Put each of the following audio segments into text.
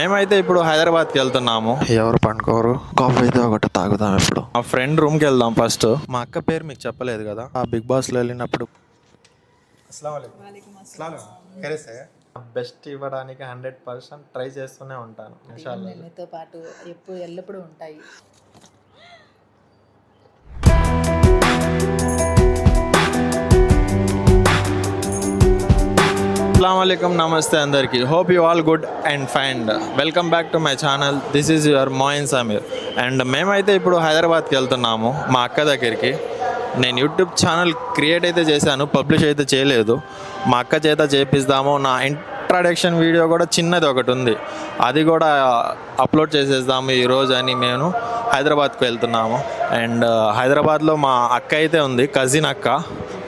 మేమైతే ఇప్పుడు హైదరాబాద్కి వెళ్తున్నాము. ఎవరు పండుకోరు, కాఫీ అయితే ఒకటి తాగుదాం. ఇప్పుడు మా ఫ్రెండ్ రూమ్కి వెళ్దాం ఫస్ట్. మా అక్క పేరు మీకు చెప్పలేదు కదా, ఆ బిగ్ బాస్లో వెళ్ళినప్పుడు బెస్ట్ ఇవ్వడానికి 100% ట్రై చేస్తూనే ఉంటాను. నీతో పాటు ఎల్లప్పుడూ ఉంటాయి. అస్సలాముఅలైకుం, నమస్తే అందరికీ. Hope you all good and fine. Welcome back to my channel. This is your Moin Sameer. And మేమైతే ఇప్పుడు హైదరాబాద్కి వెళ్తున్నాము మా అక్క దగ్గరికి. నేను యూట్యూబ్ ఛానల్ క్రియేట్ అయితే చేశాను, పబ్లిష్ అయితే చేయలేదు. మా అక్క చేత చేపిస్తాము. నా ఇంట్రడక్షన్ వీడియో కూడా చిన్నది ఒకటి ఉంది, అది కూడా అప్లోడ్ చేసేద్దాము ఈరోజు అని మేము హైదరాబాద్కి వెళ్తున్నాము. అండ్ హైదరాబాద్లో మా అక్క అయితే ఉంది, కజిన్ అక్క.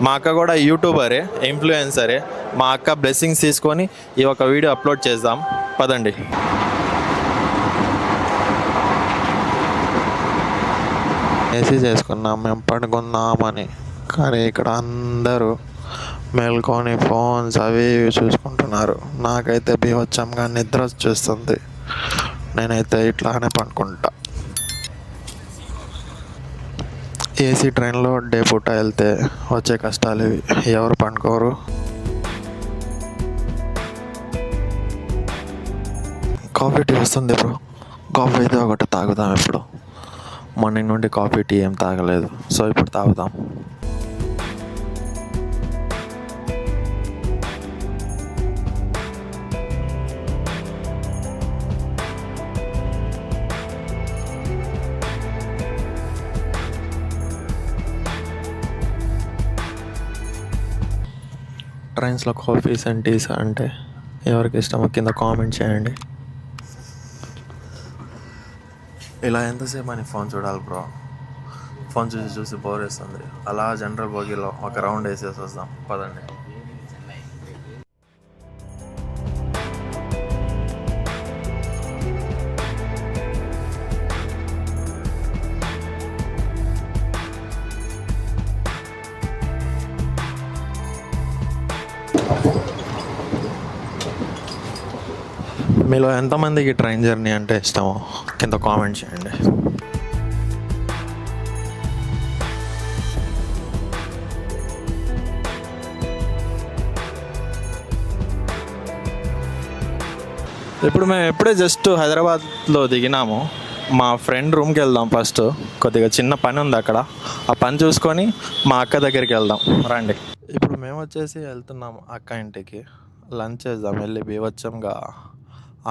మా అక్క కూడా యూట్యూబరే, ఇన్ఫ్లుయెన్సరే. మా అక్క బ్లెస్సింగ్స్ తీసుకొని ఈ ఒక వీడియో అప్లోడ్ చేద్దాం, పదండి. ఏసీ చేసుకున్నాం మేము పడుకుందామని, కానీ ఇక్కడ అందరూ మేల్కొని ఫోన్స్ అవి ఇవి చూసుకుంటున్నారు. నాకైతే బీభత్సంగా నిద్ర వచ్చేస్తుంది. నేనైతే ఇట్లానే పడుకుంటా. ఏసీ ట్రైన్లో డే పూట వెళ్తే వచ్చే కష్టాలు ఇవి. ఎవరు పండుకోరు. కాఫీ టీ వస్తుంది బ్రో, కాఫీ అయితే ఒకటి తాగుదాం. ఇప్పుడు మార్నింగ్ నుండి కాఫీ టీ ఏం తాగలేదు, సో ఇప్పుడు తాగుదాం. ట్రైన్స్లో కాఫీస్ అండ్ టీస్ అంటే ఎవరికి ఇష్టమో కింద కామెంట్ చేయండి. ఇలా ఎంతసేపు అని ఫోన్ చూడాలి బ్రో? ఫోన్ చూసి చూసి బోర్ వేస్తుంది. అలా జనరల్ బోగిలో ఒక రౌండ్ వేసేసి వస్తాం, పదండి. మీలో ఎంతమందికి ట్రైన్ జర్నీ అంటే ఇష్టమో కింద కామెంట్ చేయండి. ఇప్పుడు మేము ఎప్పుడే జస్ట్ హైదరాబాద్లో దిగినాము. మా ఫ్రెండ్ రూమ్కి వెళ్దాం ఫస్ట్. కొద్దిగా చిన్న పని ఉంది అక్కడ, ఆ పని చూసుకొని మా అక్క దగ్గరికి వెళ్దాం, రండి. ఇప్పుడు మేము వచ్చేసి వెళ్తున్నాము అక్క ఇంటికి. లంచ్ చేద్దాం వెళ్ళి, బీభత్సంగా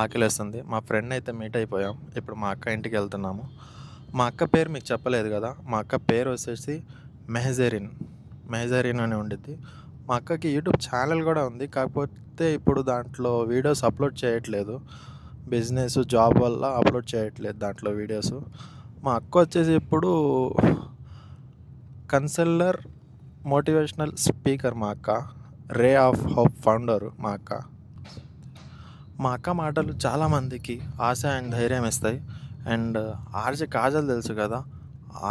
ఆకలేస్తుంది. మా ఫ్రెండ్ అయితే మీట్ అయిపోయాం. ఇప్పుడు మా అక్క ఇంటికి వెళ్తున్నాము. మా అక్క పేరు మీకు చెప్పలేదు కదా, మా అక్క పేరు వచ్చేసి మెహజరీన్ అని ఉండిద్ది. మా అక్కకి యూట్యూబ్ ఛానల్ కూడా ఉంది, కాకపోతే ఇప్పుడు దాంట్లో వీడియోస్ అప్లోడ్ చేయట్లేదు. బిజినెస్ జాబ్ వల్ల అప్లోడ్ చేయట్లేదు దాంట్లో వీడియోస్. మా అక్క వచ్చేసి ఇప్పుడు కన్సల్టర్, మోటివేషనల్ స్పీకర్. మా అక్క రే ఆఫ్ హోప్ ఫౌండర్. మా అక్క మాటలు చాలామందికి ఆశ అండ్ ధైర్యం ఇస్తాయి. అండ్ ఆర్జే కాజల్ తెలుసు కదా,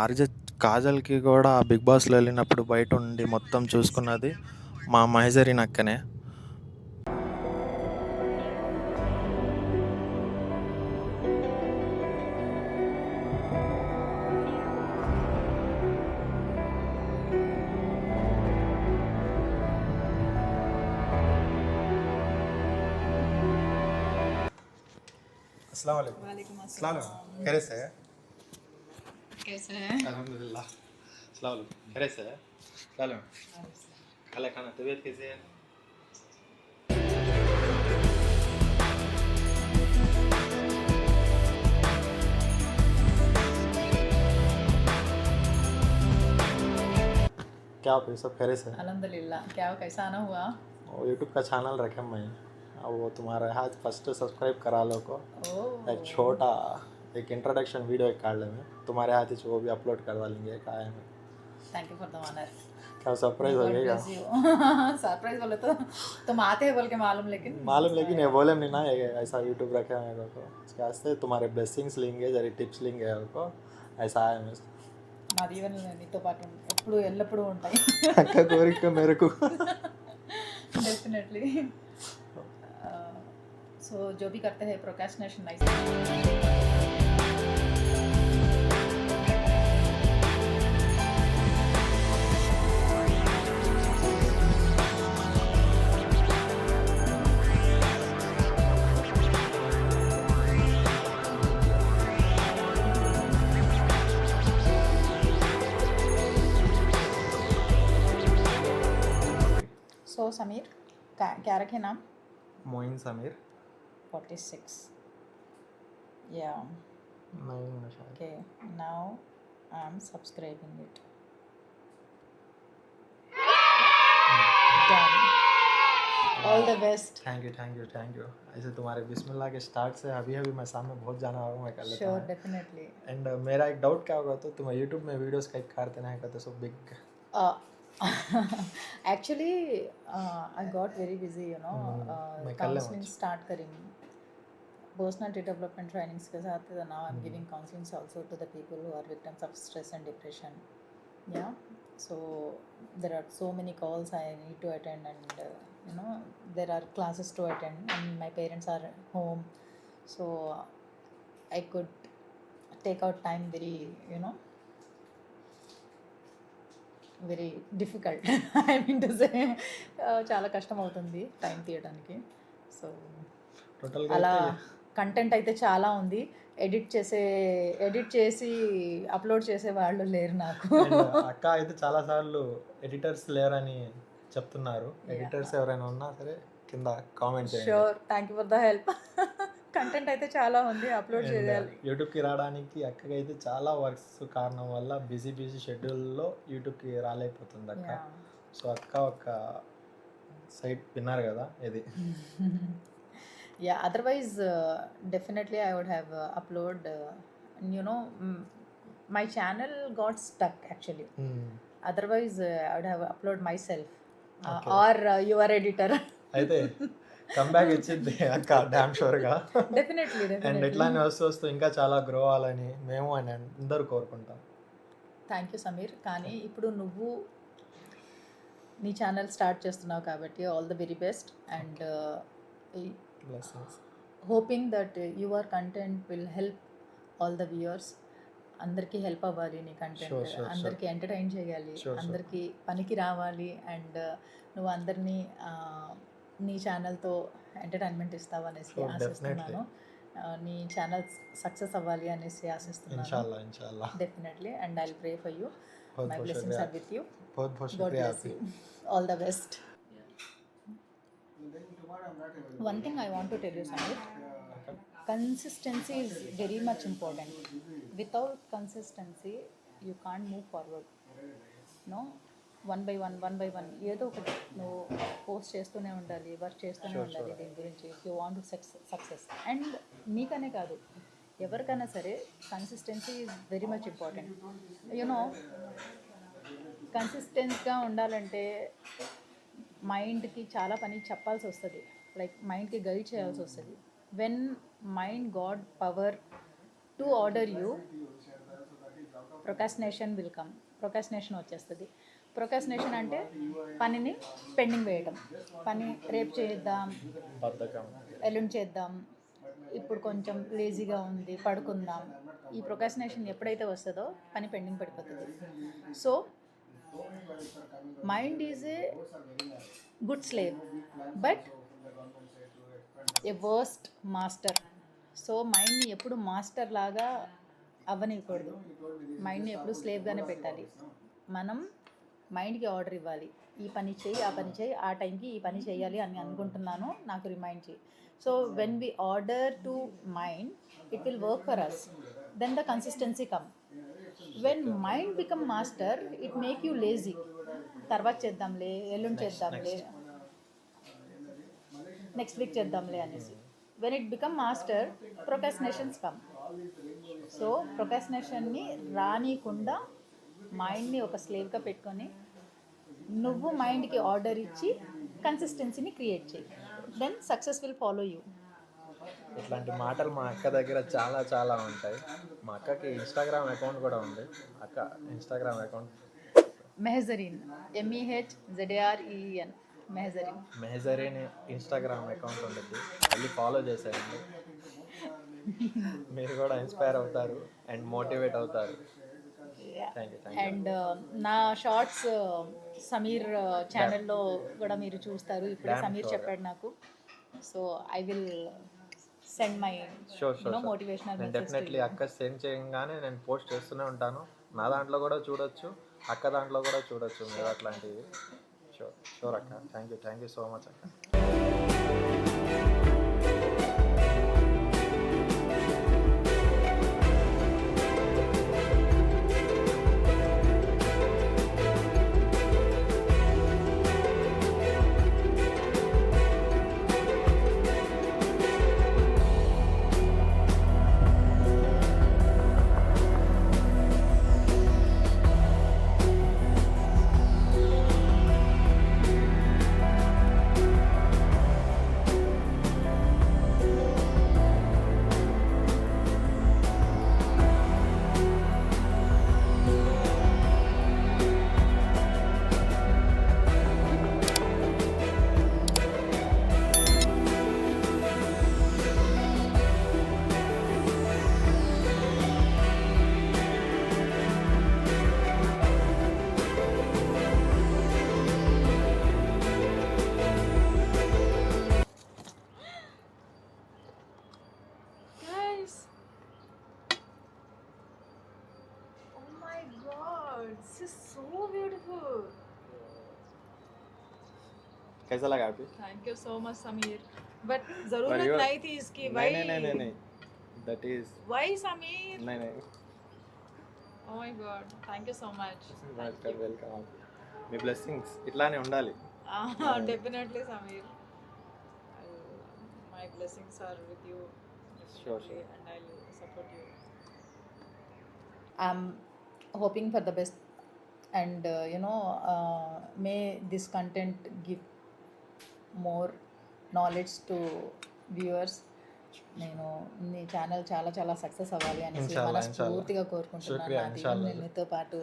ఆర్జే కాజల్కి కూడా బిగ్ బాస్లో వెళ్ళినప్పుడు బయట ఉండి మొత్తం చూసుకున్నది మా మెహజరీన్ అక్కనే. वालेकुम अस्सलाम। कैसे हैं? अल्हम्दुलिल्लाह। कैसे खाना तबीयत कैसे है? क्या आप सब खैरियत से? अल्हम्दुलिल्लाह। क्या कैसा आना हुआ? और यूट्यूब का चैनल रखे मैं, अब वो तुम्हारे हाथ फर्स्ट सब्सक्राइब करा लो को। एक छोटा एक इंट्रोडक्शन वीडियो एक काट लेंगे तुम्हारे हाथ ही, वो भी अपलोड करवा लेंगे। क्या है, thank you for the honour. क्या सरप्राइज हो गया? सरप्राइज बोले तो तुम आते हैं बोल के मालूम, लेकिन ये बोले नहीं ना, ये ऐसा यूट्यूब रखे हैं मेरे को, इसके वास्ते तुम्हारे ब्लेसिंग्स लेंगे, जरा टिप्स लेंगे को, ऐसा है मैं। మా దీవెనలు నీతో పాటు ఎప్పుడు ఎల్లప్పుడూ ఉంటాయి. అక్క కోరిక మేరకు డెఫినెట్లీ. सो जो भी करते हैं प्रोक्रेस्टिनेशन नाइस. So Samir, क्या रखे नाम? मोइन समीर 46. Yeah. नहीं शायद. Okay. Now I'm subscribing it. Done. All the best. Thank you. ऐसे तुम्हारे बिस्मिल्लाह के स्टार्ट से अभी मैं सामने बहुत जाना होगा मैं कर लेता Sure, हूँ. definitely. एंड मेरा एक डाउट क्या होगा तो तुम यूट्यूब में वीडियोस कई करते नहीं करते so big. Actually, I got very busy, you know. मैं कर ले Counseling start करें. Personality development trainings के साथ now I'm giving counselings also to the people who are victims of stress and depression. Yeah. So there are so many calls I need to attend, and you know, there are classes to attend, and my parents are home, so I could take out time very, you know, very difficult I mean to say చాలా కష్టం అవుతుంది time తీయడానికి. So టోటల్గా అలా content అయితే చాలా ఉంది. Edit చేసి అప్లోడ్ చేసే వాళ్ళు లేరు నాకు. అక్క అయితే చాలా సార్లు ఎడిటర్స్ లేరని చెప్తున్నారు. ఎడిటర్స్ ఎవరైనా ఉన్నా సరే కింద కామెంట్ చేయండి. Sure, thank you for the help. Content అయితే చాలా ఉంది, అప్లోడ్ చేయాలి. యూట్యూబ్కి రావడానికి అక్కకి అయితే చాలా వర్క్స్ కారణం వల్ల బిజీ షెడ్యూల్లో యూట్యూబ్కి రాలేకపోతుంది అక్క. సో అక్క ఒక సైట్ విన్నారు కదా ఇది. Yeah, otherwise definitely I would have upload, you know, my channel got stuck actually. Otherwise I would have upload myself or your editor. అయితే కంబ్యాక్ ఇచ్చింది అక్క డ్యామ్ షూర్గా. డెఫినెట్లీ అండ్ ఎట్లానే వస్తూ ఇంకా చాలా గ్రో అవ్వాలని మేము అని అందరూ కోరుకుంటాం. Thank you Sameer. కానీ ఇప్పుడు నువ్వు నీ ఛానల్ స్టార్ట్ చేస్తున్నావు కాబట్టి all the very best, and blessings. Hoping that your content will help all the viewers. అందరికీ హెల్ప్ అవ్వాలి నీ కంటెంట్, అందరికీ ఎంటర్టైన్ చేయాలి, అందరికీ పనికి రావాలి, అండ్ నువ్వు అందరినీ నీ ఛానల్తో ఎంటర్టైన్మెంట్ ఇస్తావు అనేసి ఆశిస్తున్నాను. నీ ఛానల్ సక్సెస్ అవ్వాలి అనేసి ఆశిస్తున్నాను. Definitely, and I will pray for you. My blessings are with you. God bless you. All the best. One thing I want to tell you, Samir, consistency is very much important. Without consistency, you can't move forward. No, one by one ఏదో ఒకటి నువ్వు post చేస్తూనే ఉండాలి, work చేస్తూనే ఉండాలి దీని గురించి. If you want to success, and నీకనే కాదు ఎవరికైనా సరే consistency is very much important. You know, కన్సిస్టెంట్గా ఉండాలంటే మైండ్కి చాలా పని చెప్పాల్సి వస్తుంది, లైక్ మైండ్కి గైడ్ చేయాల్సి వస్తుంది. When mind God power to order you, procrastination will come. Procrastination వచ్చేస్తుంది. ప్రొకాస్టినేషన్ అంటే పనిని పెండింగ్ వేయడం. పని రేపు చేద్దాం, ఎల్లుండి చేద్దాం, ఇప్పుడు కొంచెం లేజీగా ఉంది పడుకుందాం. ఈ ప్రొకాస్టినేషన్ ఎప్పుడైతే వస్తుందో పని పెండింగ్ పడిపోతుంది. So mind is a good slave but A worst master. So మైండ్ని ఎప్పుడు మాస్టర్ లాగా అవ్వనివ్వకూడదు, మైండ్ని ఎప్పుడు స్లేవ్గానే పెట్టాలి. మనం మైండ్కి ఆర్డర్ ఇవ్వాలి, ఈ పని చేయి, ఆ పని చేయి, ఆ టైంకి ఈ పని చేయాలి అని అనుకుంటున్నాను, నాకు రిమైండ్ చేయి. So when we order to mind, it will work for us, then the consistency come. When mind become master, it make you lazy. తర్వాత చేద్దాంలే, ఎల్లుండి చేద్దాంలే, నెక్స్ట్ వీక్ చేద్దాంలే అనేసి. When it become master, procrastinations come. So ప్రొకాస్టినేషన్ని రానికుండా మైండ్ని ఒక స్లేవ్గా పెట్టుకొని నువ్వు మైండ్కి ఆర్డర్ ఇచ్చి కన్సిస్టెన్సీని క్రియేట్ చేయి, then success will follow you. ఇట్లాంటి మాటలు మా అక్క దగ్గర చాలా చాలా ఉంటాయి. మా అక్కకి ఇన్స్టాగ్రామ్ అకౌంట్ కూడా ఉంది. అక్క Instagram account Mehzareen, MEHZAREEN. Mehzareen. Mehzareen Instagram account ఉంటుంది, వెళ్ళి ఫాలో చేసేయండి. మీరు కూడా ఇన్స్పైర్ అవుతారు అండ్ మోటివేట్ అవుతారు. Thank you. అండ్ నా షార్ట్స్ సమీర్ ఛానల్లో కూడా మీరు చూస్తారు. ఇప్పుడే సమీర్ చెప్పాడు నాకు. So I will send my motivational నేను డెఫినెట్లీ అక్క సెండ్ చేయగానే నేను పోస్ట్ చేస్తూనే ఉంటాను. నా దాంట్లో కూడా చూడొచ్చు, అక్క దాంట్లో కూడా చూడొచ్చు మీరు అట్లాంటివి. షూర్ అక్క. థ్యాంక్ యూ సో మచ్ అక్క. This is so beautiful. कैसा लगा आपको? Thank you so much, Sameer. But जरूरत नहीं थी इसकी. Why? नहीं. That is. Why, Sameer? नहीं. Oh my God. Thank you so much. Welcome. Me blessings ఇట్లానే ఉండాలి. Definitely, Sameer. My blessings are with you. Sure. And I'll support you. I'm hoping for the best, and may this content give more knowledge to viewers. నేను నీ channel చాలా చాలా success అవ్వాలి అని మనస్ఫూర్తిగా కోరుకుంటున్నాను. నా దీవెనలు నీతో పాటు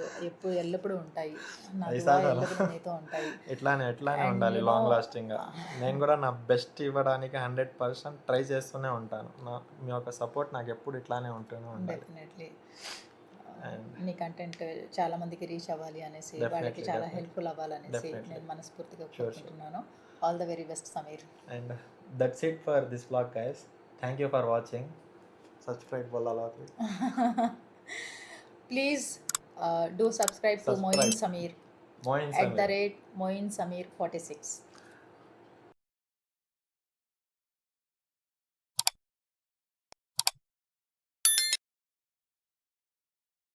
ఎల్లప్పుడూ ఉంటాయి. నా దుఆలు ఎల్లప్పుడూ నీతో ఉంటాయి. ఇట్లానే ఉండాలి లాంగ్ లాస్టింగ్ గా. నేను కూడా నా బెస్ట్ ఇవ్వడానికి 100% ట్రై చేస్తూనే ఉంటాను. మీ యొక్క సపోర్ట్ నాకు ఎప్పుడు ఇట్లానే ఉంటూనే ఉండాలి. డెఫినెట్లీ నీ కంటెంట్ చాలా మందికి రీచ్ అవ్వాలి అనేసి, వాళ్ళకి చాలా హెల్ప్ఫుల్ అవ్వాలనేసి నేను మనస్ఫూర్తిగా కోరుకుంటున్నాను. All the very best, Sameer. And that's it for this vlog guys. Thank you for watching. Subscribe बोला please do subscribe to Moin Sameer @ Moin Sameer 46.